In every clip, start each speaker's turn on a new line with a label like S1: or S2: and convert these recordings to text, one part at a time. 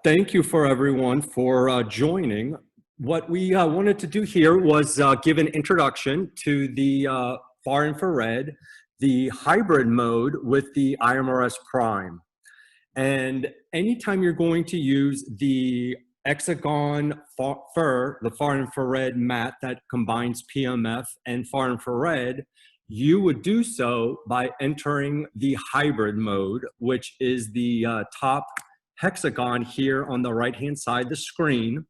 S1: Thank you for everyone for joining. What we wanted to do here was give an introduction to the far infrared, the hybrid mode with the IMRS Prime. And anytime you're going to use the hexagon FIR, the far infrared mat that combines PMF and far infrared, you would do so by entering the hybrid mode, which is the top hexagon here on the right-hand side of the screen.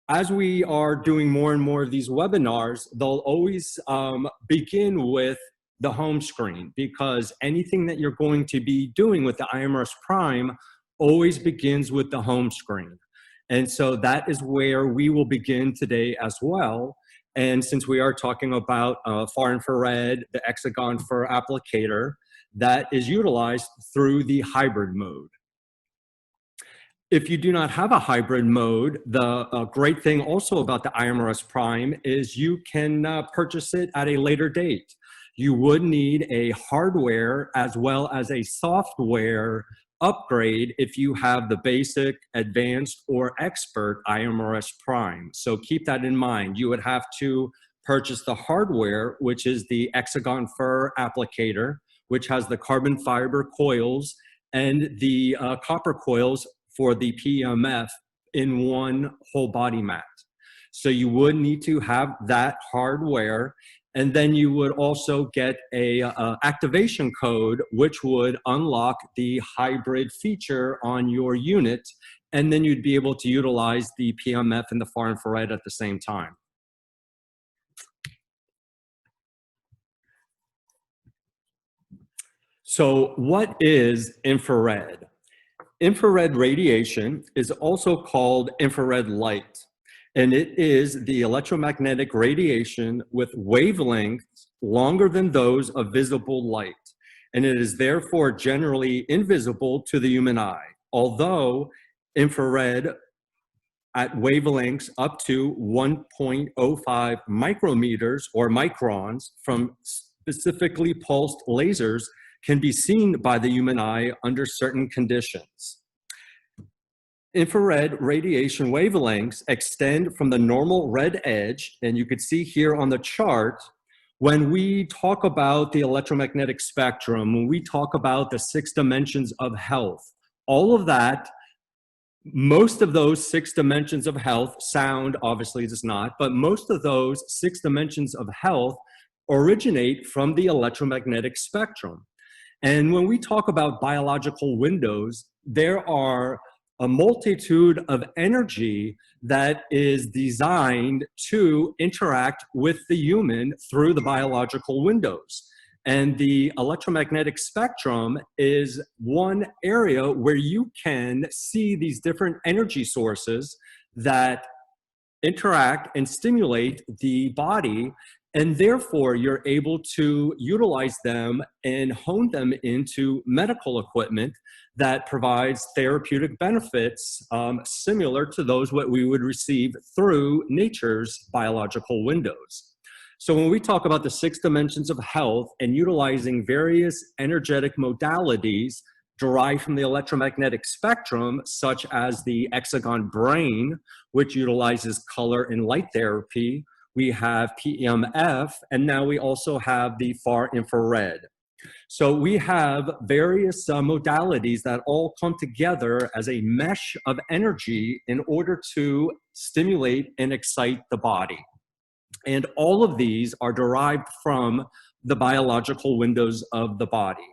S1: As we are doing more and more of these webinars, they'll always begin with the home screen, because anything that you're going to be doing with the IMRS Prime always begins with the home screen. And so that is where we will begin today as well. And since we are talking about far infrared, the hexagon FIR applicator, that is utilized through the hybrid mode. If you do not have a hybrid mode, the great thing also about the IMRS Prime is you can purchase it at a later date. You would need a hardware as well as a software upgrade if you have the basic, advanced, or expert IMRS Prime. So keep that in mind. You would have to purchase the hardware, which is the hexagon FIR applicator, which has the carbon fiber coils and the copper coils for the PEMF in one whole body mat. So you would need to have that hardware, and then you would also get a activation code which would unlock the hybrid feature on your unit, and then you'd be able to utilize the PEMF and the far infrared at the same time. So what is infrared? Infrared radiation is also called infrared light, and it is the electromagnetic radiation with wavelengths longer than those of visible light, and it is therefore generally invisible to the human eye, although infrared at wavelengths up to 1.05 micrometers or microns from specifically pulsed lasers can be seen by the human eye under certain conditions. Infrared radiation wavelengths extend from the normal red edge, and you can see here on the chart, when we talk about the electromagnetic spectrum, when we talk about the 6 dimensions of health, all of that, most of those 6 dimensions of health, sound obviously does not, but most of those 6 dimensions of health originate from the electromagnetic spectrum. And when we talk about biological windows, there are a multitude of energy that is designed to interact with the human through the biological windows. And the electromagnetic spectrum is one area where you can see these different energy sources that interact and stimulate the body, and therefore you're able to utilize them and hone them into medical equipment that provides therapeutic benefits similar to those what we would receive through nature's biological windows. So when we talk about the 6 dimensions of health and utilizing various energetic modalities derived from the electromagnetic spectrum, such as the hexagon brain, which utilizes color and light therapy, we have PEMF, and now we also have the far infrared. So we have various modalities that all come together as a mesh of energy in order to stimulate and excite the body. And all of these are derived from the biological windows of the body.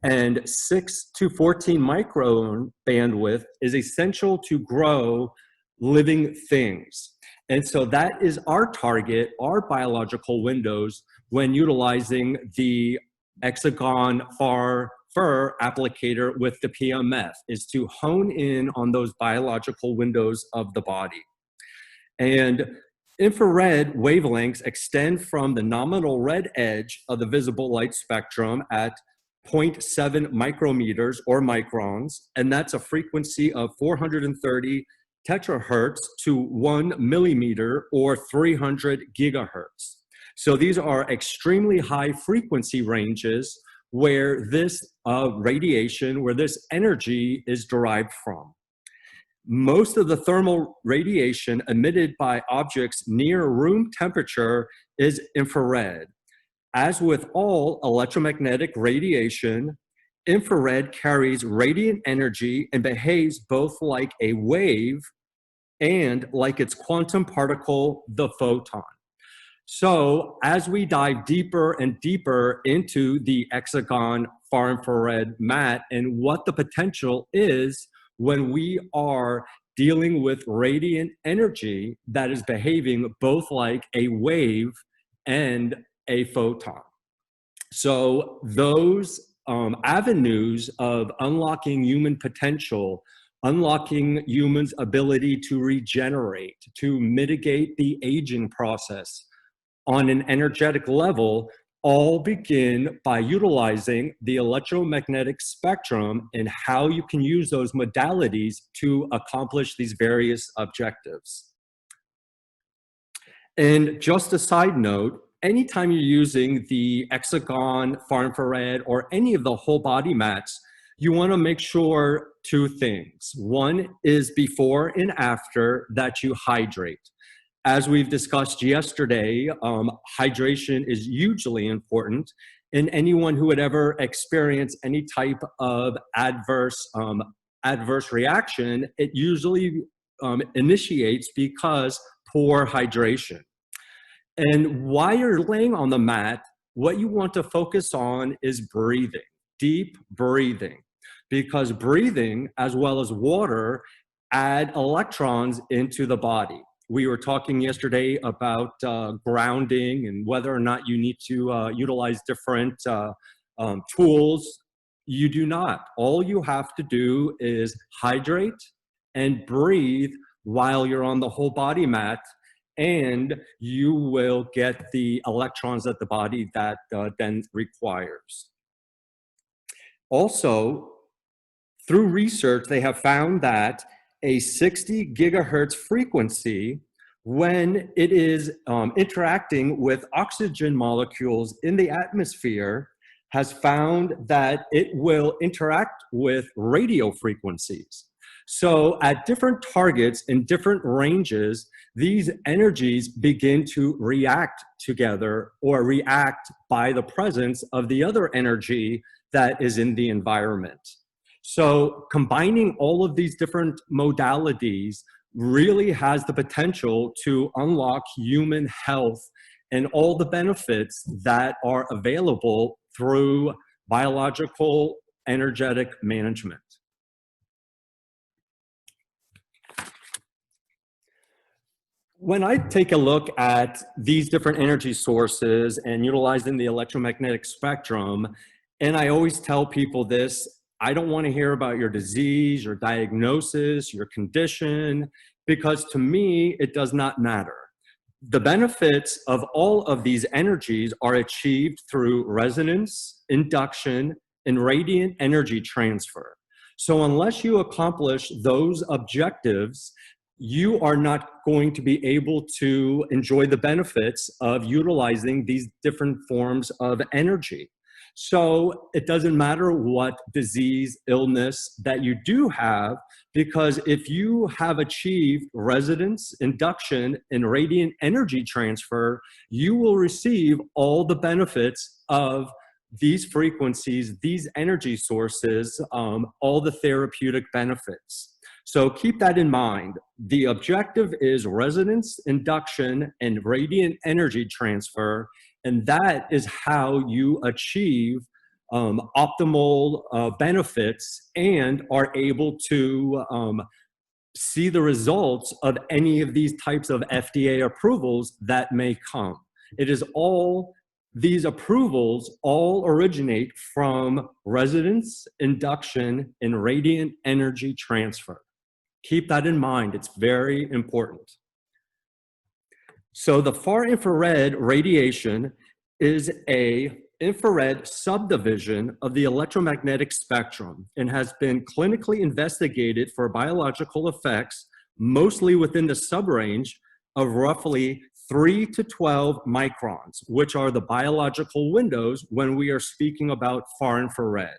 S1: And 6 to 14 micron bandwidth is essential to grow living things. And so that is our target, our biological windows, when utilizing the hexagon FIR applicator with the PEMF, is to hone in on those biological windows of the body. And infrared wavelengths extend from the nominal red edge of the visible light spectrum at 0.7 micrometers or microns, and that's a frequency of 430 terahertz to 1 millimeter or 300 gigahertz. So these are extremely high frequency ranges where this radiation, where this energy is derived from. Most of the thermal radiation emitted by objects near room temperature is infrared. As with all electromagnetic radiation, infrared carries radiant energy and behaves both like a wave and like its quantum particle, the photon. So as we dive deeper and deeper into the hexagon far infrared mat and what the potential is when we are dealing with radiant energy that is behaving both like a wave and a photon. So those avenues of unlocking human potential, unlocking humans' ability to regenerate, to mitigate the aging process on an energetic level, all begin by utilizing the electromagnetic spectrum and how you can use those modalities to accomplish these various objectives. And just a side note, anytime you're using the hexagon far infrared or any of the whole body mats, you want to make sure two things. One is before and after that you hydrate. As we've discussed yesterday, hydration is hugely important, and anyone who would ever experience any type of adverse reaction, it usually initiates because poor hydration. And while you're laying on the mat, what you want to focus on is breathing, deep breathing, because breathing as well as water add electrons into the body. We were talking yesterday about grounding and whether or not you need to utilize different tools. You do not. All you have to do is hydrate and breathe while you're on the whole body mat, and you will get the electrons that the body that then requires. Also, through research, they have found that a 60 gigahertz frequency, when it is interacting with oxygen molecules in the atmosphere, has found that it will interact with radio frequencies. So at different targets in different ranges, these energies begin to react together or react by the presence of the other energy that is in the environment. So combining all of these different modalities really has the potential to unlock human health and all the benefits that are available through biological energetic management. When I take a look at these different energy sources and utilizing the electromagnetic spectrum, and I always tell people this, I don't want to hear about your disease, your diagnosis, your condition, because to me, it does not matter. The benefits of all of these energies are achieved through resonance, induction, and radiant energy transfer. So unless you accomplish those objectives, you are not going to be able to enjoy the benefits of utilizing these different forms of energy. So it doesn't matter what disease, illness that you do have, because if you have achieved resonance, induction, and radiant energy transfer, you will receive all the benefits of these frequencies, these energy sources, all the therapeutic benefits. So keep that in mind. The objective is resonance, induction, and radiant energy transfer, and that is how you achieve optimal benefits and are able to see the results of any of these types of FDA approvals that may come. It is all, these approvals all originate from resonance, induction, and radiant energy transfer. Keep that in mind, it's very important. So the far infrared radiation is an infrared subdivision of the electromagnetic spectrum and has been clinically investigated for biological effects, mostly within the subrange of roughly 3 to 12 microns, which are the biological windows when we are speaking about far infrared.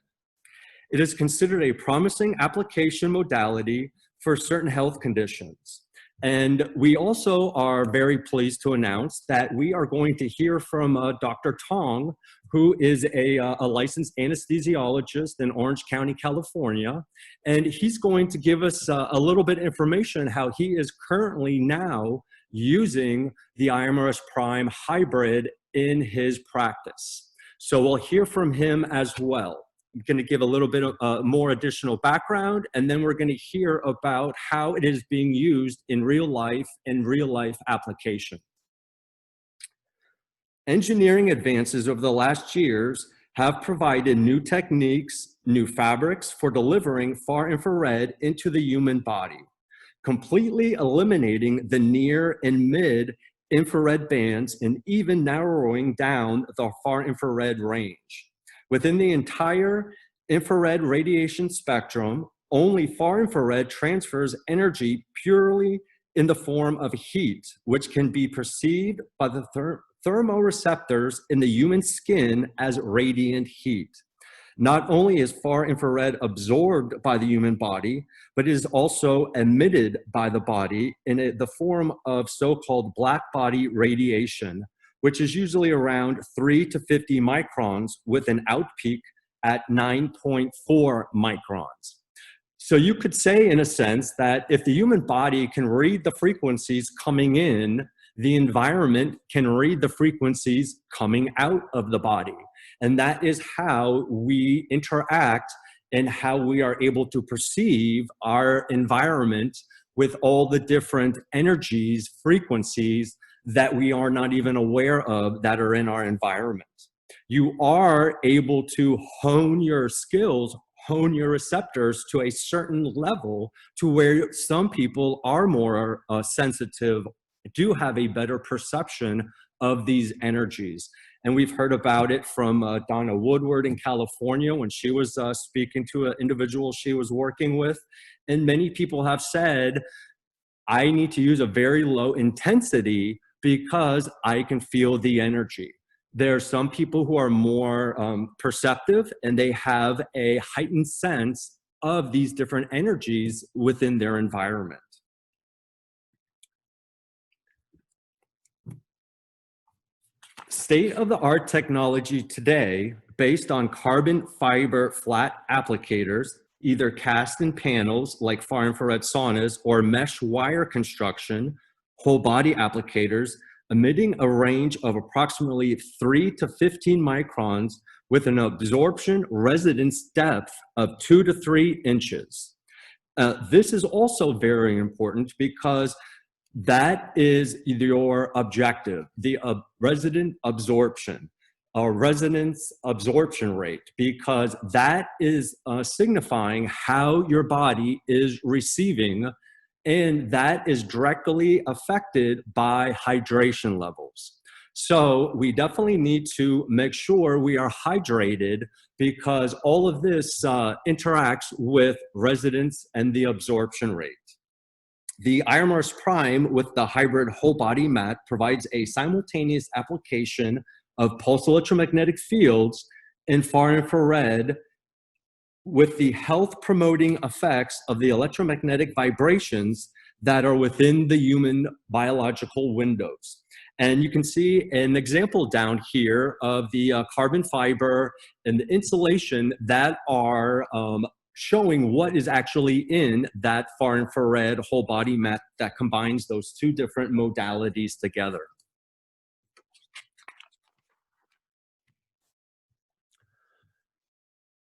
S1: It is considered a promising application modality for certain health conditions. And we also are very pleased to announce that we are going to hear from Dr. Tong, who is a licensed anesthesiologist in Orange County, California. And he's going to give us a little bit of information how he is currently now using the IMRS Prime Hybrid in his practice. So we'll hear from him as well. I'm going to give a little bit of more additional background, and then we're going to hear about how it is being used in real life and real life application. Engineering advances over the last years have provided new techniques, new fabrics for delivering far infrared into the human body, completely eliminating the near and mid infrared bands and even narrowing down the far infrared range. Within the entire infrared radiation spectrum, only far infrared transfers energy purely in the form of heat, which can be perceived by the thermoreceptors in the human skin as radiant heat. Not only is far infrared absorbed by the human body, but it is also emitted by the body in the form of so-called black body radiation, which is usually around 3 to 50 microns with an outpeak at 9.4 microns. So you could say, in a sense, that if the human body can read the frequencies coming in, the environment can read the frequencies coming out of the body. And that is how we interact and how we are able to perceive our environment with all the different energies, frequencies that we are not even aware of that are in our environment. You are able to hone your skills, hone your receptors to a certain level to where some people are more sensitive, do have a better perception of these energies. And we've heard about it from Donna Woodward in California when she was speaking to an individual she was working with. And many people have said, I need to use a very low intensity because I can feel the energy. There are some people who are more perceptive and they have a heightened sense of these different energies within their environment. State-of-the-art technology today, based on carbon fiber flat applicators, either cast in panels like far infrared saunas or mesh wire construction, whole body applicators, emitting a range of approximately 3 to 15 microns with an absorption residence depth of 2 to 3 inches. This is also very important because that is your objective, the resident absorption, resonance absorption rate, because that is signifying how your body is receiving, and that is directly affected by hydration levels. So we definitely need to make sure we are hydrated because all of this interacts with resonance and the absorption rate. The IMRS Prime with the hybrid whole body mat provides a simultaneous application of pulse electromagnetic fields in far infrared with the health promoting effects of the electromagnetic vibrations that are within the human biological windows. And you can see an example down here of the carbon fiber and the insulation that are showing what is actually in that far infrared whole body mat that combines those two different modalities together.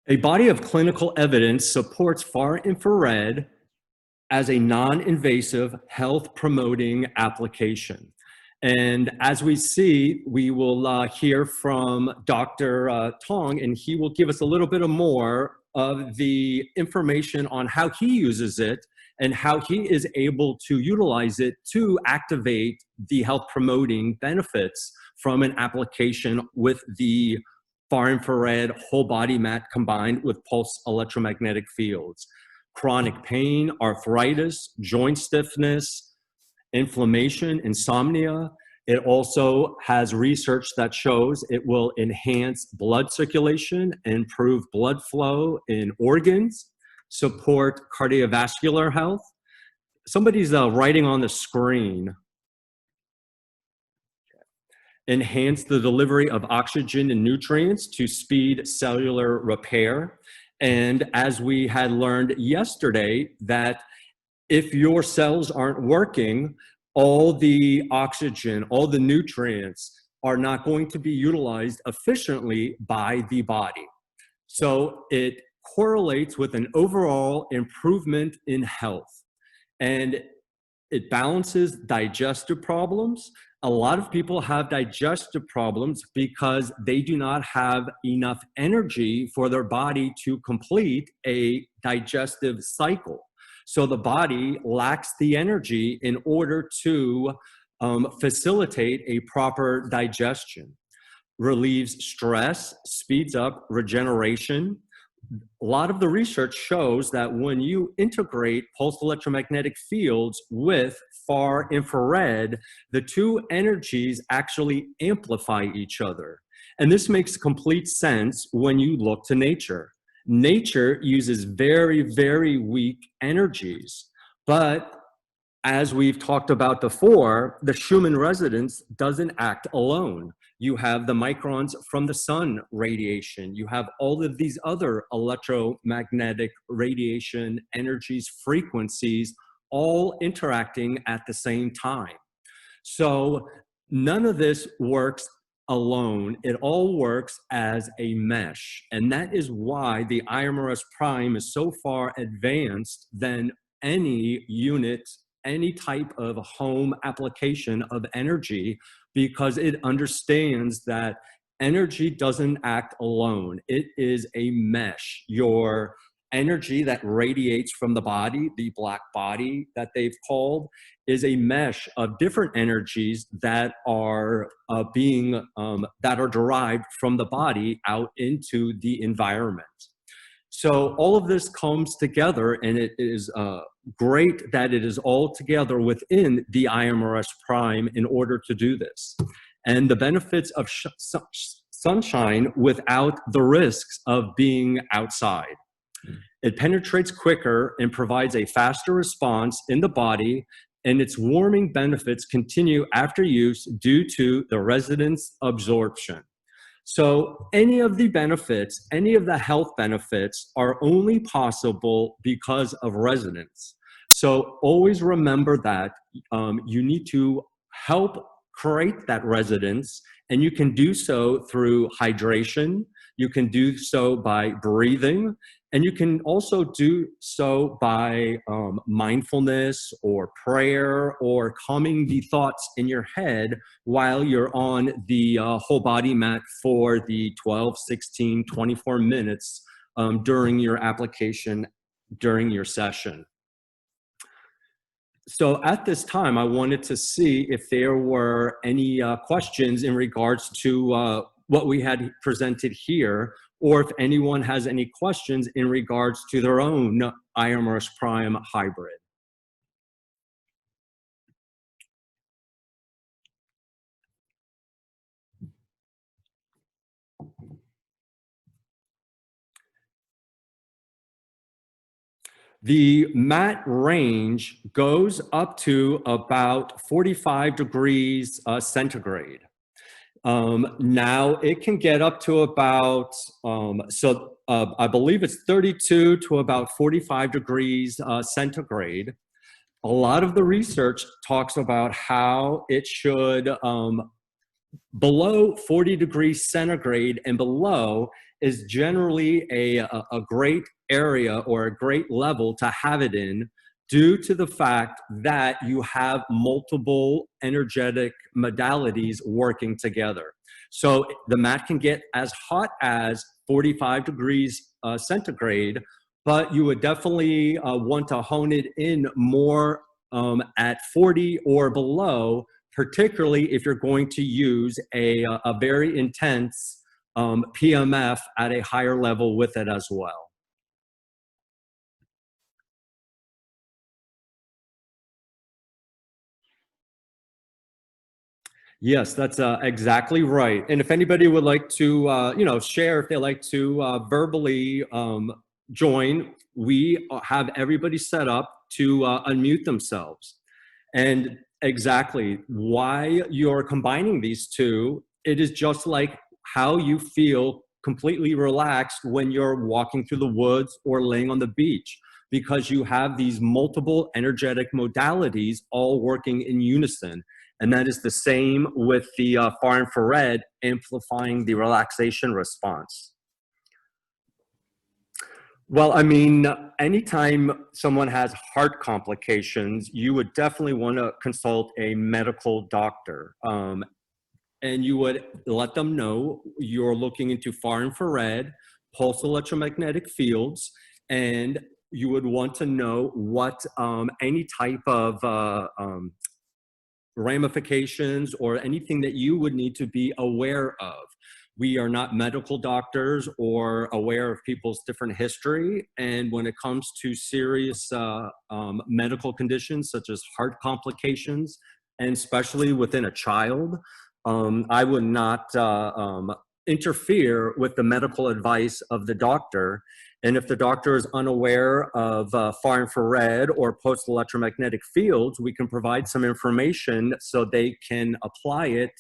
S1: A body of clinical evidence supports far infrared as a non-invasive health promoting application. And as we see, we will hear from Dr. Tong, and he will give us a little bit more of the information on how he uses it and how he is able to utilize it to activate the health promoting benefits from an application with the far infrared whole body mat combined with pulse electromagnetic fields. Chronic pain, arthritis, joint stiffness, inflammation, insomnia. It also has research that shows it will enhance blood circulation, improve blood flow in organs, support cardiovascular health, somebody's writing on the screen. Enhance the delivery of oxygen and nutrients to speed cellular repair. And as we had learned yesterday, that if your cells aren't working, all the oxygen, all the nutrients are not going to be utilized efficiently by the body. So it correlates with an overall improvement in health. And it balances digestive problems. A lot of people have digestive problems because they do not have enough energy for their body to complete a digestive cycle. So the body lacks the energy in order to facilitate a proper digestion. Relieves stress, speeds up regeneration. A lot of the research shows that when you integrate pulsed electromagnetic fields with far infrared, the two energies actually amplify each other. And this makes complete sense when you look to nature. Nature uses very, very weak energies, but as we've talked about before, the Schumann resonance doesn't act alone. You have the microns from the sun radiation. You have all of these other electromagnetic radiation energies, frequencies, all interacting at the same time. So none of this works alone. It all works as a mesh. And that is why the IMRS Prime is so far advanced than any unit, any type of home application of energy, because it understands that energy doesn't act alone. It is a mesh. Your energy that radiates from the body, the black body that they've called, is a mesh of different energies that are that are derived from the body out into the environment. So all of this comes together, and it is great that it is all together within the IMRS Prime in order to do this. And the benefits of sunshine without the risks of being outside. It penetrates quicker and provides a faster response in the body, and its warming benefits continue after use due to the resonance absorption. So any of the benefits, any of the health benefits are only possible because of resonance. So always remember that you need to help create that resonance, and you can do so through hydration. You can do so by breathing, and you can also do so by mindfulness or prayer or calming the thoughts in your head while you're on the whole body mat for the 12, 16, 24 minutes during your application, during your session. So at this time, I wanted to see if there were any questions in regards to what we had presented here, or if anyone has any questions in regards to their own IMRS Prime hybrid. The mat range goes up to about 45 degrees centigrade. Now it can get up to about, I believe it's 32 to about 45 degrees centigrade. A lot of the research talks about how it should, below 40 degrees centigrade and below is generally a great area or a great level to have it in, due to the fact that you have multiple energetic modalities working together. So the mat can get as hot as 45 degrees centigrade, but you would definitely want to hone it in more at 40 or below, particularly if you're going to use a very intense PMF at a higher level with it as well. Yes, that's exactly right. And if anybody would like to, share, if they like to verbally join, we have everybody set up to unmute themselves. And exactly why you're combining these two, it is just like how you feel completely relaxed when you're walking through the woods or laying on the beach, because you have these multiple energetic modalities all working in unison. And that is the same with the far infrared, amplifying the relaxation response. Well, I mean, anytime someone has heart complications, you would definitely want to consult a medical doctor. And you would let them know you're looking into far infrared, pulse electromagnetic fields, and you would want to know what any type of ramifications or anything that you would need to be aware of. We are not medical doctors or aware of people's different history. And when it comes to serious medical conditions such as heart complications, and especially within a child, I would not interfere with the medical advice of the doctor. And if the doctor is unaware of far infrared or pulse electromagnetic fields, we can provide some information so they can apply it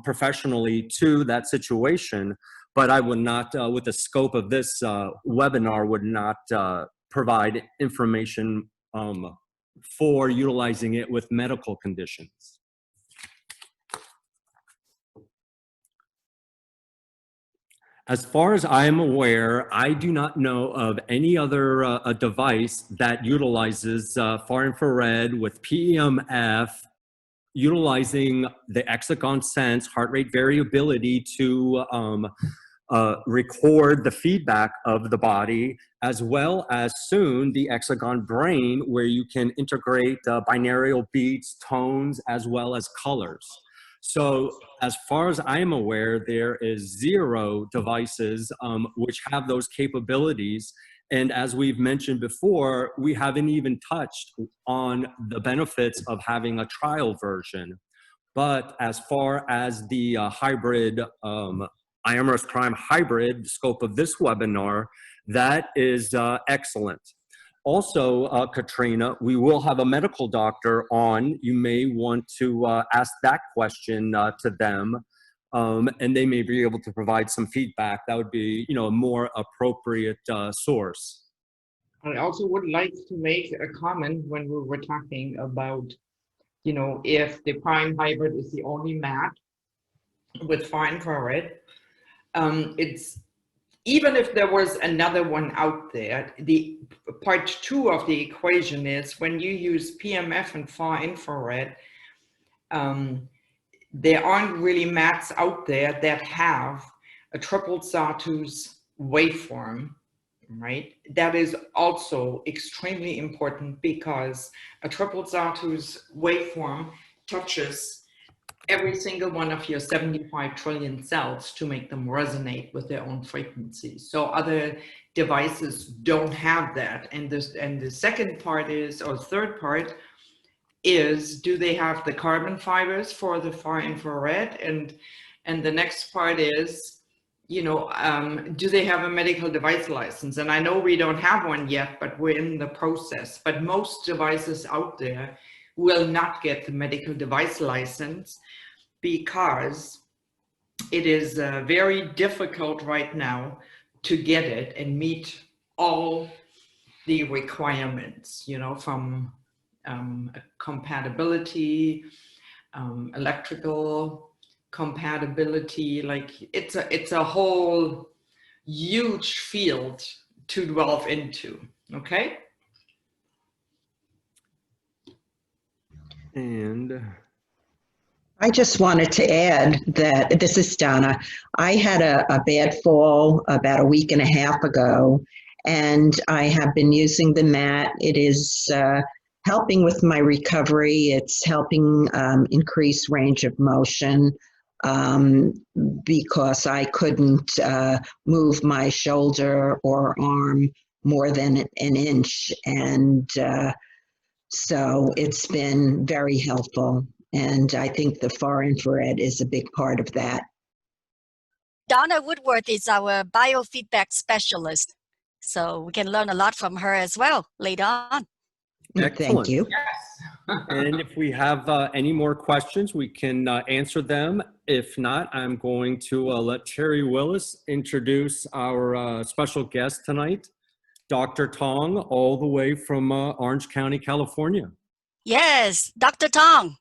S1: professionally to that situation. But I would not, with the scope of this webinar, would not provide information for utilizing it with medical conditions. As far as I'm aware, I do not know of any other a device that utilizes far infrared with PEMF, utilizing the exagon sense heart rate variability to record the feedback of the body, as well as soon the exagon brain, where you can integrate binaural beats, tones, as well as colors. So as far as I'm aware, there is 0 devices which have those capabilities. And as we've mentioned before, we haven't even touched on the benefits of having a trial version. But as far as the hybrid, IMRS Prime Hybrid, the scope of this webinar, that is excellent. Also, Katrina, we will have a medical doctor on. You may want to ask that question to them, and they may be able to provide some feedback. That would be, a more appropriate source.
S2: I also would like to make a comment when we were talking about, if the Prime Hybrid is the only mat with far infrared, it's even if there was another one out there, the part 2 of the equation is when you use PMF and far infrared, there aren't really mats out there that have a triple sawtooth waveform, right? That is also extremely important because a triple sawtooth waveform touches every single one of your 75 trillion cells to make them resonate with their own frequency. So other devices don't have that. And the second part is, or third part is, do they have the carbon fibers for the far infrared? And the next part is, do they have a medical device license? And I know we don't have one yet, but we're in the process. But most devices out there will not get the medical device license because it is very difficult right now to get it and meet all the requirements, from compatibility, electrical compatibility. Like it's a whole huge field to delve into. Okay.
S1: And
S3: I just wanted to add that, this is Donna. I had a bad fall about a week and a half ago, and I have been using the mat. It is helping with my recovery. It's helping increase range of motion because I couldn't move my shoulder or arm more than an inch. And so it's been very helpful. And I think the far infrared is a big part of that.
S4: Donna Woodworth is our biofeedback specialist, so we can learn a lot from her as well later on.
S3: Thank
S1: Excellent.
S3: you.
S2: Yes.
S1: And if we have any more questions, we can answer them. If not, I'm going to let Terry Willis introduce our special guest tonight, Dr. Tong, all the way from Orange County, California.
S4: Yes, Dr. Tong.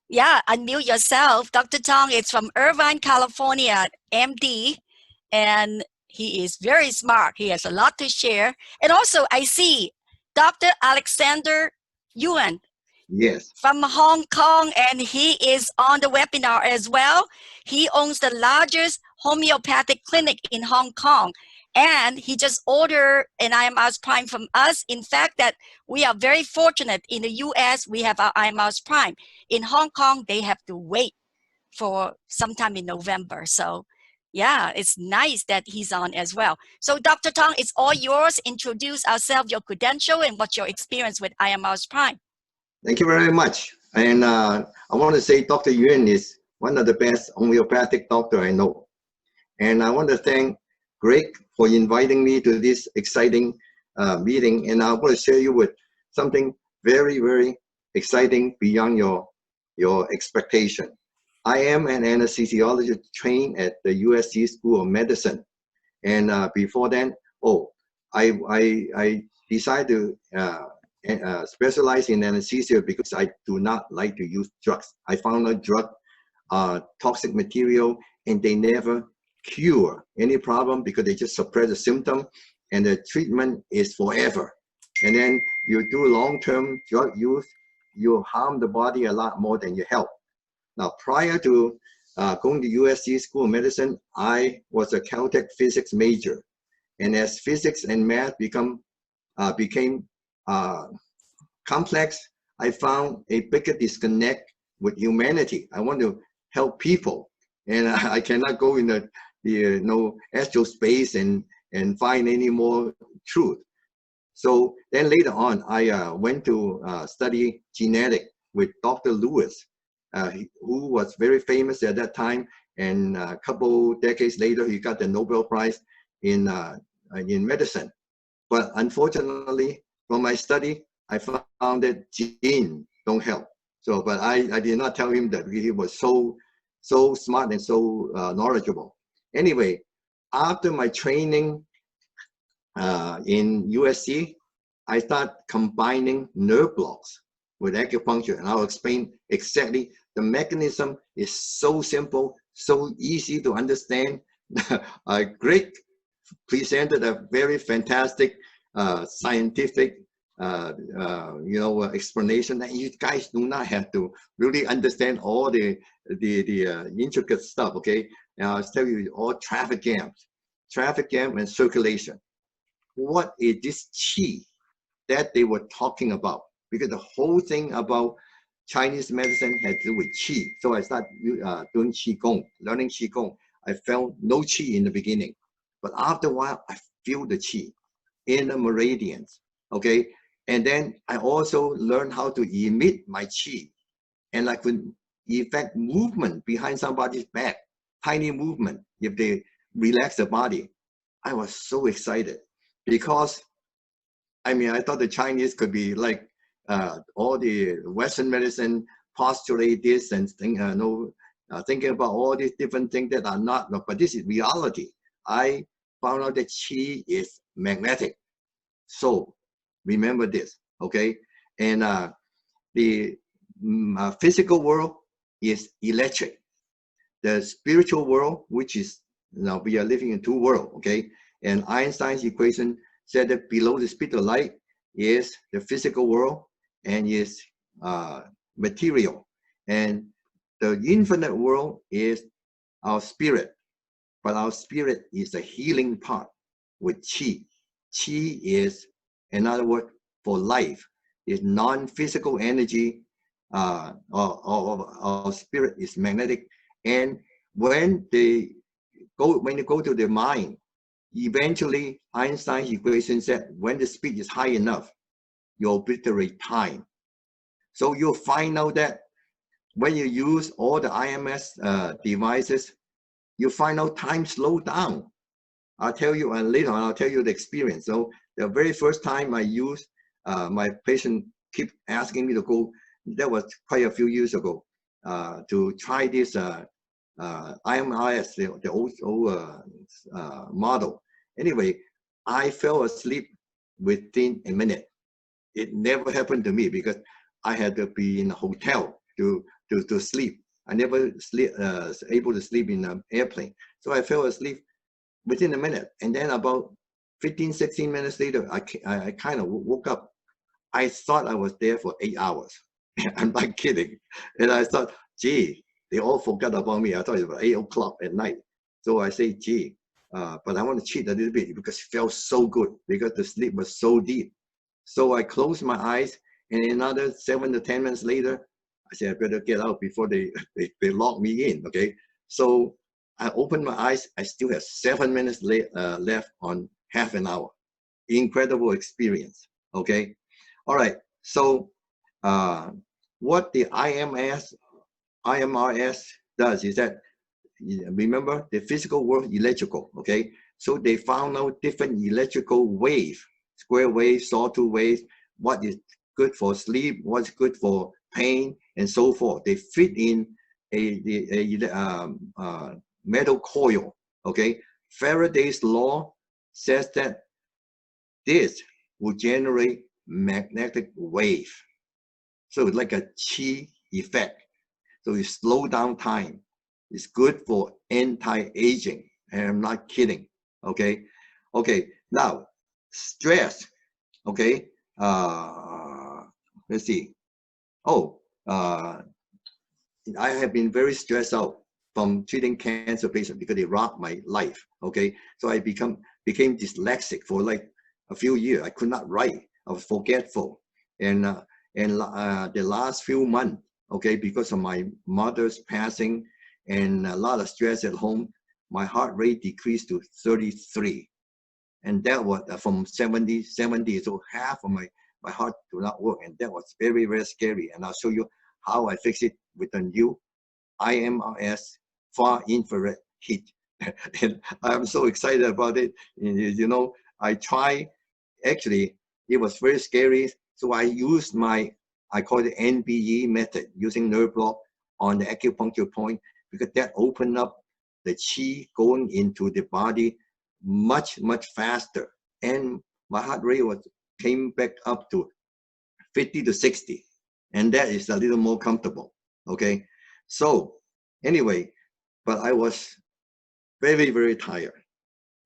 S4: Yeah, unmute yourself. Dr. Tong is from Irvine, California, MD, and he is very smart. He has a lot to share. And also, I see Dr. Alexander Yuan.
S5: Yes.
S4: From Hong Kong, and he is on the webinar as well. He owns the largest homeopathic clinic in Hong Kong, and he just ordered an IMRS Prime from us. In fact, that we are very fortunate. In the US, we have our IMRS Prime. In Hong Kong, they have to wait for sometime in November. So yeah, it's nice that he's on as well. So Dr. Tong, it's all yours. Introduce ourselves, your credential, and what's your experience with IMRS Prime.
S5: Thank you very much. And I want to say Dr. Yuan is one of the best homeopathic doctor I know. And I want to thank Greg for inviting me to this exciting meeting. And I want to share you with something very, very exciting beyond your expectation. I am an anesthesiologist trained at the USC School of Medicine. And before then, I decided to specialize in anesthesia because I do not like to use drugs. I found a drug, toxic material, and they never cure any problem because they just suppress the symptom, and the treatment is forever. And then you do long-term drug use, you harm the body a lot more than you help. Now, prior to going to USC School of Medicine, I was a Caltech physics major. And as physics and math became complex, I found a bigger disconnect with humanity. I want to help people, and I cannot go in the astral space and find any more truth. So then later on, I went to study genetic with Dr. Lewis, who was very famous at that time, and a couple decades later, he got the Nobel Prize in medicine. But unfortunately, from my study, I found that genes don't help. So, but I did not tell him that he was so smart and so knowledgeable. Anyway, after my training in USC, I started combining nerve blocks with acupuncture, and I'll explain exactly. The mechanism is so simple, so easy to understand. Greg presented a very fantastic scientific explanation that you guys do not have to really understand all the intricate stuff. Okay, now I'll tell you all traffic jam and circulation. What is this qi that they were talking about? Because the whole thing about Chinese medicine had to do with qi. So I started doing qigong, learning qigong. I felt no qi in the beginning, but after a while I feel the qi in the meridians. Okay, and then I also learned how to emit my qi, and I could effect movement behind somebody's back, tiny movement if they relax the body. I was so excited because I thought the Chinese could be like all the Western medicine postulate this and thinking about all these different things that are not, but this is reality. I found out that qi is magnetic. So remember this, okay? And the physical world is electric. The spiritual world, which is, now we are living in two worlds, okay? And Einstein's equation said that below the speed of light is the physical world and is material. And the infinite world is our spirit. But our spirit is a healing part with qi. Qi is another word for life. It's non-physical energy. Our spirit is magnetic. And when you go to the mind, eventually Einstein's equation said when the speed is high enough, you obliterate time. So you'll find out that when you use all the IMS devices, you find out time slow down. I'll tell you later on, I'll tell you the experience. So the very first time I used my patient keep asking me to go. That was quite a few years ago, to try this IMRS, the old model. Anyway, I fell asleep within a minute. It never happened to me because I had to be in a hotel to sleep. I never able to sleep in an airplane. So I fell asleep within a minute. And then about 15, 16 minutes later, I kind of woke up. I thought I was there for 8 hours. I'm not kidding. And I thought, gee, they all forgot about me. I thought it was 8 o'clock at night. So I say, gee, but I want to cheat a little bit because it felt so good because the sleep was so deep. So I closed my eyes, and another 7 to 10 minutes later, I said, I better get out before they lock me in, okay? So I opened my eyes. I still have 7 minutes left on half an hour. Incredible experience, okay? All right, so what the IMRS does is that, remember, the physical world, electrical, okay? So they found out different electrical waves, square waves, sawtooth waves, what is good for sleep, what's good for pain, and so forth. They fit in a metal coil, okay? Faraday's law says that this will generate magnetic wave. So it's like a chi effect. So it slow down time. It's good for anti-aging. And I'm not kidding. Okay. Okay. Now, stress. Okay. Let's see. Oh, I have been very stressed out from treating cancer patients because they rocked my life. Okay. So I became dyslexic for like a few years. I could not write. I was forgetful. And the last few months, okay, because of my mother's passing and a lot of stress at home, my heart rate decreased to 33. And that was from 70. So half of my heart do not work. And that was very, very scary. And I'll show you how I fix it with the new IMRS far infrared heat. And I'm so excited about it. You know, I try, actually, it was very scary. So I used I call it NBE method, using nerve block on the acupuncture point, because that opened up the chi going into the body much, much faster. And my heart rate came back up to 50 to 60. And that is a little more comfortable, okay? So anyway, but I was very, very tired.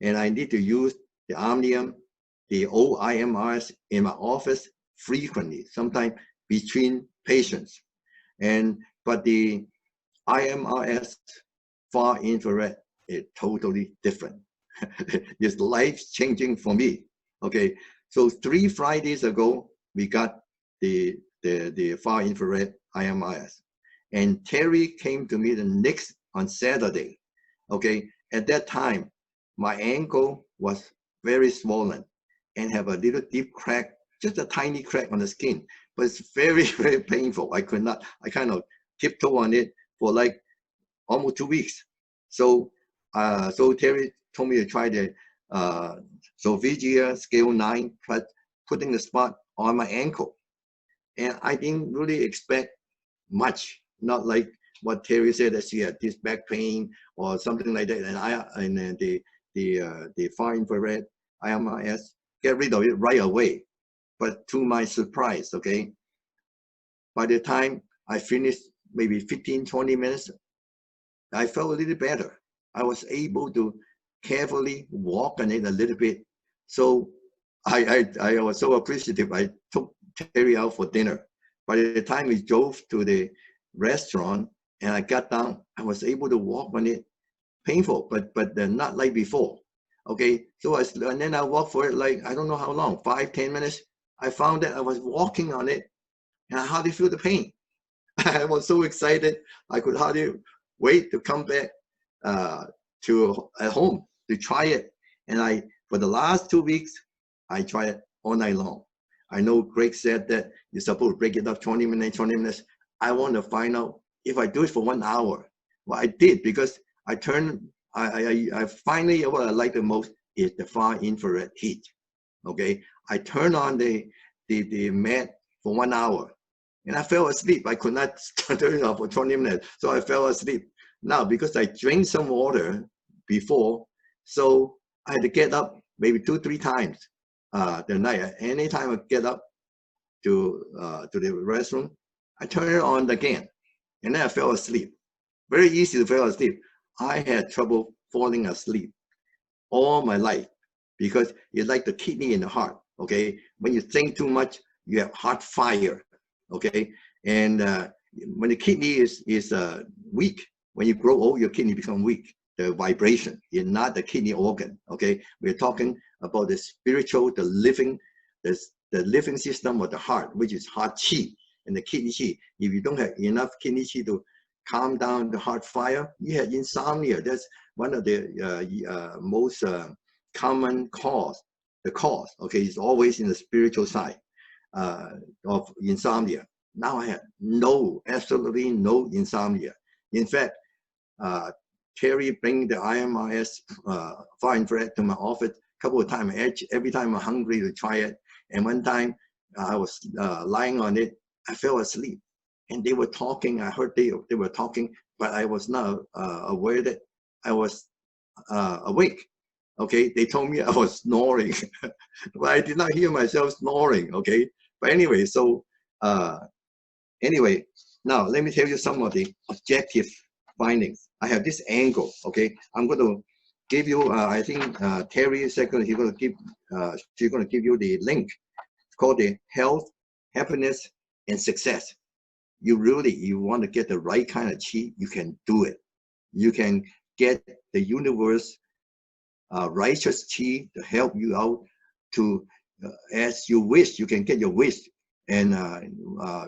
S5: And I need to use the Omnium, the old IMRS in my office frequently, sometimes between patients. But the IMRS far infrared is totally different. It's life-changing for me. Okay, so 3 Fridays ago, we got the far infrared IMRS. And Terry came to me on Saturday. Okay, at that time, my ankle was very swollen and have a little deep crack, just a tiny crack on the skin, but it's very, very painful. I kind of tiptoe on it for like almost 2 weeks. So Terry told me to try the Solvigia scale 9, putting the spot on my ankle. And I didn't really expect much, not like what Terry said that she had this back pain or something like that. And the far infrared IMRS get rid of it right away. But to my surprise, okay, by the time I finished maybe 15, 20 minutes, I felt a little better. I was able to carefully walk on it a little bit. So I was so appreciative. I took Terry out for dinner. By the time we drove to the restaurant and I got down, I was able to walk on it. Painful, but not like before. Okay, so and then I walked for it like, I don't know how long, 5, 10 minutes. I found that I was walking on it and I hardly feel the pain. I was so excited. I could hardly wait to come back at home to try it. And for the last 2 weeks, I tried it all night long. I know Greg said that you're supposed to break it up 20 minutes. I want to find out if I do it for 1 hour. Well, I did, because I finally, what I like the most is the far infrared heat. Okay, I turn on the the mat for 1 hour. And I fell asleep. I could not turn it off for 20 minutes. So I fell asleep. Now, because I drank some water before, so I had to get up maybe 2-3 times the night. Anytime I get up to the restroom, I turn it on again. And then I fell asleep. Very easy to fall asleep. I had trouble falling asleep all my life because it's like the kidney and the heart, okay? When you think too much, you have heart fire, okay? And when the kidney is weak, when you grow old, your kidney become weak. The vibration is not the kidney organ, okay? We're talking about the spiritual, the living system of the heart, which is heart qi and the kidney qi. If you don't have enough kidney qi to calm down the heart fire, you have insomnia. That's one of the most common cause. The cause, okay, is always in the spiritual side of insomnia. Now I have absolutely no insomnia. In fact, Terry bring the IMRS PRIME HYBRID to my office a couple of times. Every time I'm hungry to try it. And one time I was lying on it, I fell asleep. And they were talking, I heard they were talking, but I was not aware that I was awake. Okay, they told me I was snoring, but I did not hear myself snoring, okay? But anyway, so anyway, now let me tell you some of the objective findings. I have this angle, okay? I'm going to give you, I think Terry is going to give, she's going to give you the link. It's called the Health, Happiness, and Success. You want to get the right kind of chi, you can do it. You can get the universe righteous chi to help you out to, as you wish, you can get your wish and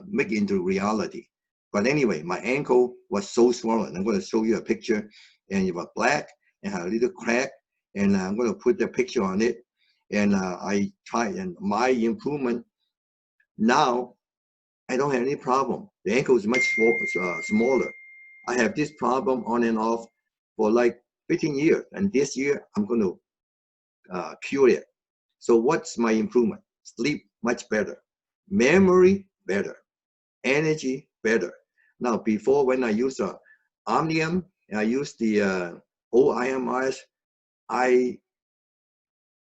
S5: make it into reality. But anyway, my ankle was so swollen. I'm going to show you a picture, and it was black and had a little crack, and I'm going to put the picture on it. And I tried, and my improvement now, I don't have any problem. The ankle is much smaller. I have this problem on and off for like 15 years, and this year I'm going to cure it. So what's my improvement? Sleep much better, memory better, energy better. Now before, when I use Omnium, I use the old IMRS, I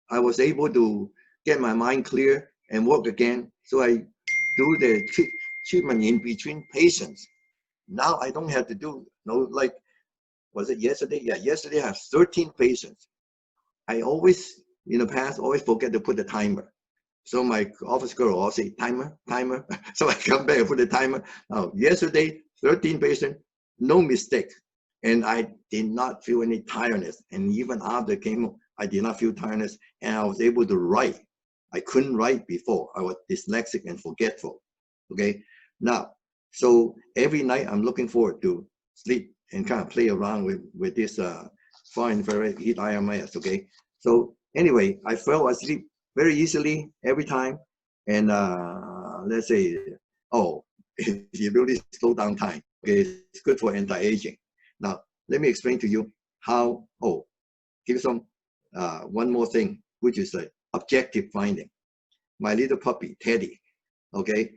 S5: was able to get my mind clear and work again. So I do the treatment in between patients. Now I don't have to do, like, was it yesterday? Yeah, yesterday I have 13 patients. I always, in the past, always forget to put the timer. So my office girl will say, timer. So I come back and put the timer. Now, yesterday, 13 patients, no mistake. And I did not feel any tiredness. And even after chemo, I did not feel tiredness. And I was able to write. I couldn't write before. I was dyslexic and forgetful. Okay. Now, so every night I'm looking forward to sleep and kind of play around with this far infrared heat IMRS. Okay. So anyway, I fell asleep very easily every time. And let's say, oh, it really slow down time. Okay, it's good for anti-aging. Now, let me explain to you how, give some one more thing, which is an objective finding. My little puppy, Teddy, okay,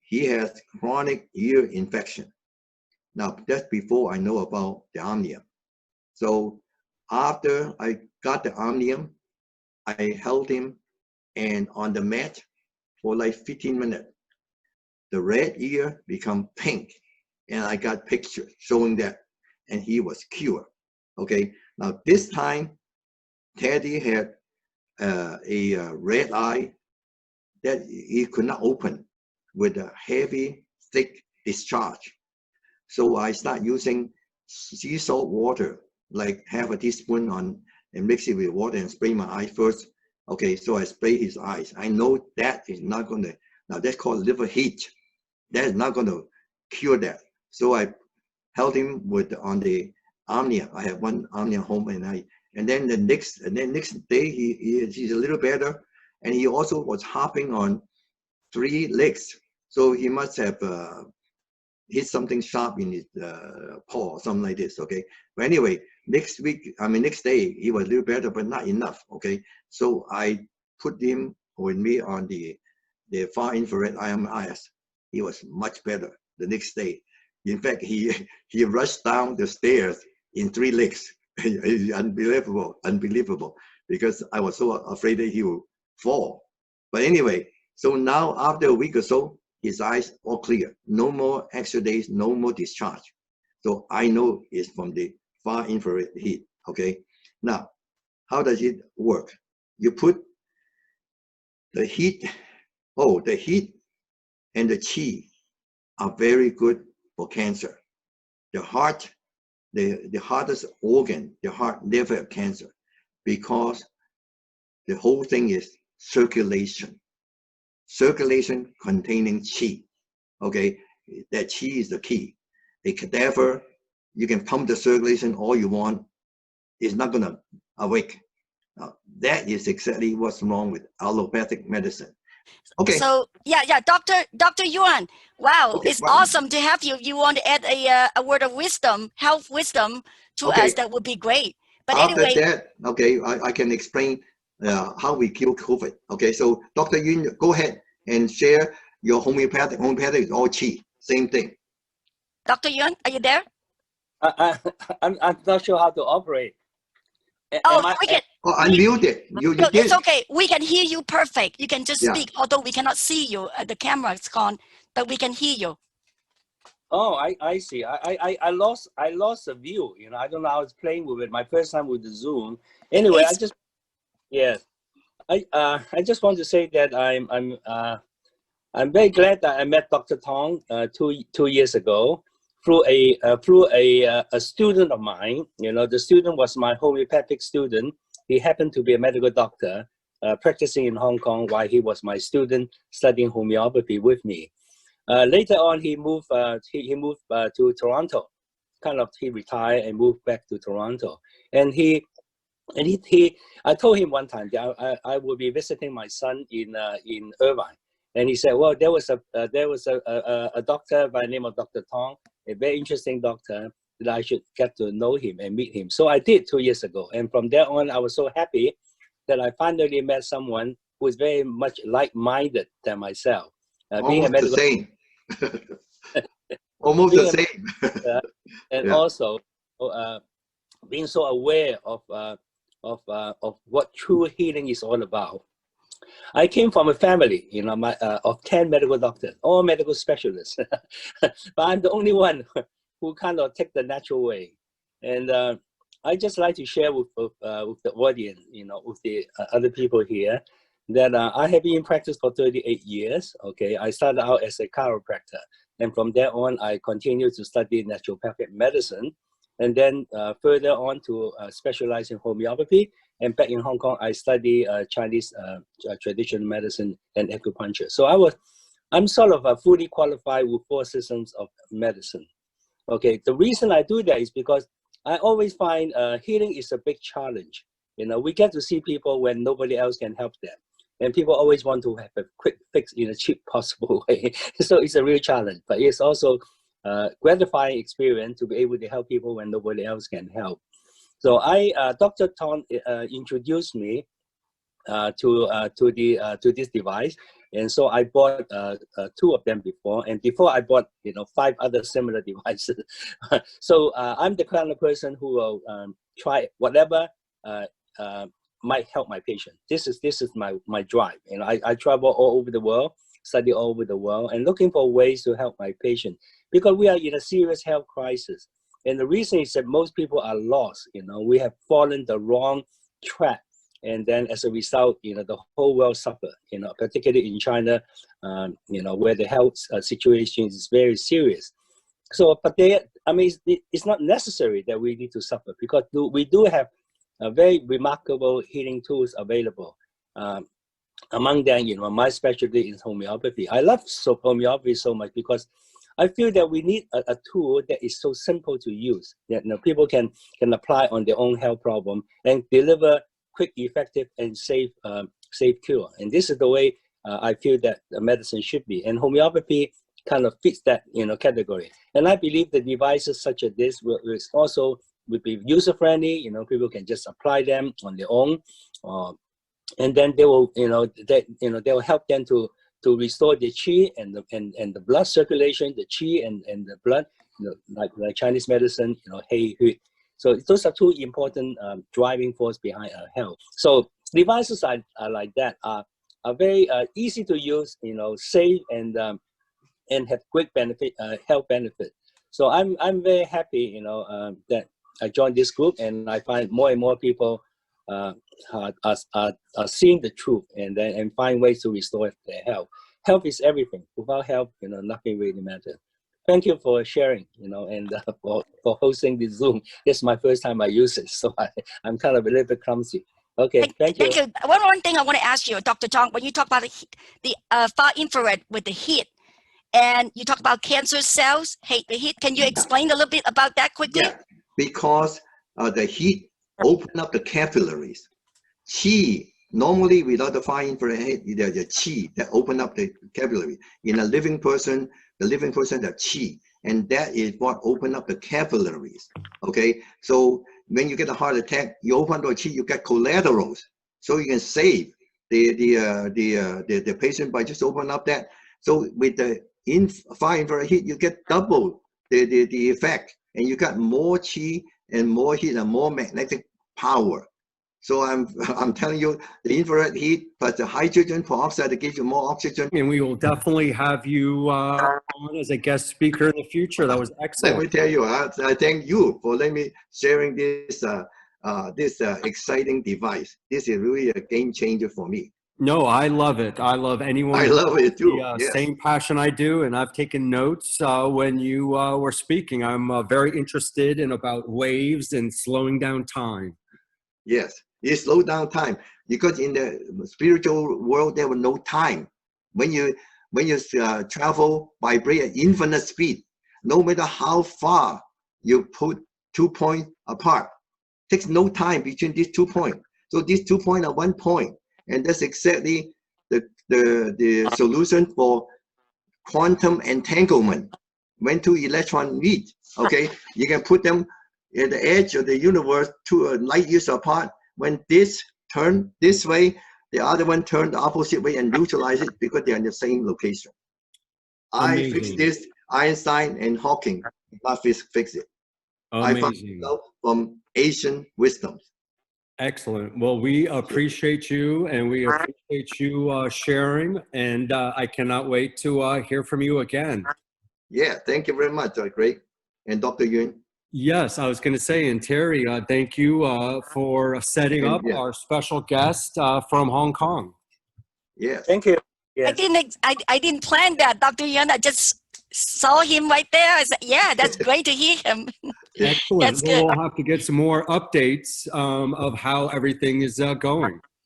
S5: he has chronic ear infection. Now, that's before I know about the Omnium. So after I got the Omnium, I held him and on the mat for like 15 minutes. The red ear become pink, and I got pictures showing that, and he was cured. Okay, now this time, Teddy had a red eye that he could not open with a heavy, thick discharge. So I start using sea salt water, like half a teaspoon on, and mix it with water and spray my eye first. Okay, so I spray his eyes. I know that is not going to, now that's called liver heat. That is not going to cure that. So I held him with on the Omnia. I have one Omnia home, and then the next day he's a little better, and he also was hopping on 3 legs. So he must have hit something sharp in his paw, something like this. Okay, but anyway, next day he was a little better, but not enough. Okay, so I put him with me on the the far infrared IMRS. He was much better the next day. In fact, he rushed down the stairs in 3 legs. Unbelievable, unbelievable, because I was so afraid that he would fall. But anyway, so now after a week or so, his eyes all clear. No more extra days, no more discharge. So I know it's from the far infrared heat, okay? Now, how does it work? You put the heat, the heat and the qi are very good for cancer. The heart, the hardest organ, the heart never have cancer, because the whole thing is circulation. Circulation containing qi, okay? That qi is the key. A cadaver, you can pump the circulation all you want, it's not gonna awake. Now, that is exactly what's wrong with allopathic medicine. Okay.
S4: So yeah, Dr. Yuan, wow,
S5: Okay,
S4: it's awesome to have you. You want to add a word of wisdom, health wisdom to us? That would be great. But
S5: after
S4: anyway,
S5: that, okay, I can explain how we kill COVID. Okay, so Dr. Yun, go ahead and share your homeopathic. Homeopathic is all qi, same thing.
S4: Dr. Yuan, are you there?
S6: I'm not sure how to operate.
S4: We can.
S5: Unmute it. You did.
S4: It's okay. We can hear you perfect. You can just
S5: Yeah.
S4: speak, although we cannot see you. The camera is gone, but we can hear you.
S6: Oh, I see. I lost the view. You know, I don't know. I was playing with it my first time with the Zoom. Anyway, I just want to say that I'm very glad that I met Dr. Tong 2 years ago through a student of mine. You know, the student was my homeopathic student. He happened to be a medical doctor practicing in Hong Kong while he was my student studying homeopathy with me. Later on, he moved to Toronto. He retired and moved back to Toronto. And I told him one time that I will be visiting my son in Irvine. And he said, well, there was a doctor by the name of Dr. Tong, a very interesting doctor, that I should get to know him and meet him. So I did 2 years ago. And from there on, I was so happy that I finally met someone who is very much like-minded than myself. Being a medical,
S5: the same. Almost the same.
S6: And also being so aware of what true healing is all about. I came from a family, you know, of 10 medical doctors, all medical specialists, but I'm the only one who kind of take the natural way. And I just like to share with the audience, you know, with the other people here, that I have been in practice for 38 years. Okay, I started out as a chiropractor, and from there on, I continued to study naturopathic medicine, and then further on to specialize in homeopathy. And back in Hong Kong, I study Chinese traditional medicine and acupuncture. So I'm sort of fully qualified with 4 systems of medicine. Okay, the reason I do that is because I always find healing is a big challenge. You know, we get to see people when nobody else can help them. And people always want to have a quick fix in a cheap possible way. So it's a real challenge, but it's also a gratifying experience to be able to help people when nobody else can help. So Dr. Tong introduced me to this device, and so I bought 2 of them before, and before I bought 5 other similar devices. So I'm the kind of person who will try whatever might help my patient. This is my drive. You know, I travel all over the world, study all over the world, and looking for ways to help my patient, because we are in a serious health crisis. And the reason is that most people are lost. You know, we have fallen the wrong track, and then as a result, the whole world suffer. Particularly in China, where the health situation is very serious. So, but it's not necessary that we need to suffer, because we do have very remarkable healing tools available. Among them, my specialty is homeopathy. I love homeopathy so much because I feel that we need a tool that is so simple to use, that people can apply on their own health problem and deliver quick, effective, and safe cure. And this is the way I feel that the medicine should be. And homeopathy kind of fits that category. And I believe the devices such as this will be user friendly. People can just apply them on their own, and then they will they will help them to to restore the qi and the blood circulation, the qi and the blood, like Chinese medicine, Hei Hui. So those are two important driving force behind health. So devices are like that, are very easy to use, safe and have great benefit, health benefit. So I'm very happy, that I joined this group, and I find more and more people are seeing the truth and find ways to restore their health. Health is everything. Without health, nothing really matters. Thank you for sharing, and for hosting this Zoom. This is my first time I use it, so I'm kind of a little bit clumsy. Okay, thank you.
S4: Thank you. One thing I want to ask you, Dr. Tong, when you talk about the far infrared with the heat, and you talk about cancer cells hate the heat, can you explain a little bit about that quickly?
S5: Yeah, because the heat open up the capillaries. Qi, normally without the far infrared heat, there's a qi that open up the capillary. In a living person, the living person has qi, and that is what open up the capillaries. Okay, so when you get a heart attack, you open the qi, you get collaterals, so you can save the patient by just open up that. So with the far infrared heat, you get double the effect, and you got more qi and more heat and more magnetic power. So I'm telling you, the infrared heat plus the hydrogen peroxide to give you more oxygen.
S1: And we will definitely have you on as a guest speaker in the future. That was excellent.
S5: Let me tell you, I thank you for letting me sharing this exciting device. This is really a game changer for me.
S1: No, I love it. I love anyone.
S5: I love it too.
S1: The same passion I do, and I've taken notes when you were speaking. I'm very interested in about waves and slowing down time.
S5: Yes, it slows down time, because in the spiritual world there was no time. When you travel, vibrate at infinite speed, no matter how far you put 2 points apart, takes no time between these 2 points. So these 2 points are 1 point. And that's exactly the solution for quantum entanglement. When two electrons meet, okay, you can put them at the edge of the universe 2 light years apart. When this turn this way, the other one turn the opposite way and neutralize it, because they're in the same location. Amazing. I fixed this. Einstein and Hawking not fix it. Amazing. I found it out from Asian wisdom.
S1: Excellent. Well, we appreciate you, and we appreciate you sharing, and I cannot wait to hear from you again.
S5: Yeah, thank you very much, Greg and Dr. Yun.
S1: Yes, I was going to say, and Terry, thank you for setting up our special guest from Hong Kong.
S5: Yes.
S6: Thank you. Yes.
S4: I didn't plan that, Dr. Yun. I just saw him right there. I said, yeah, that's great to hear him.
S1: Excellent. We'll have to get some more updates of how everything is going.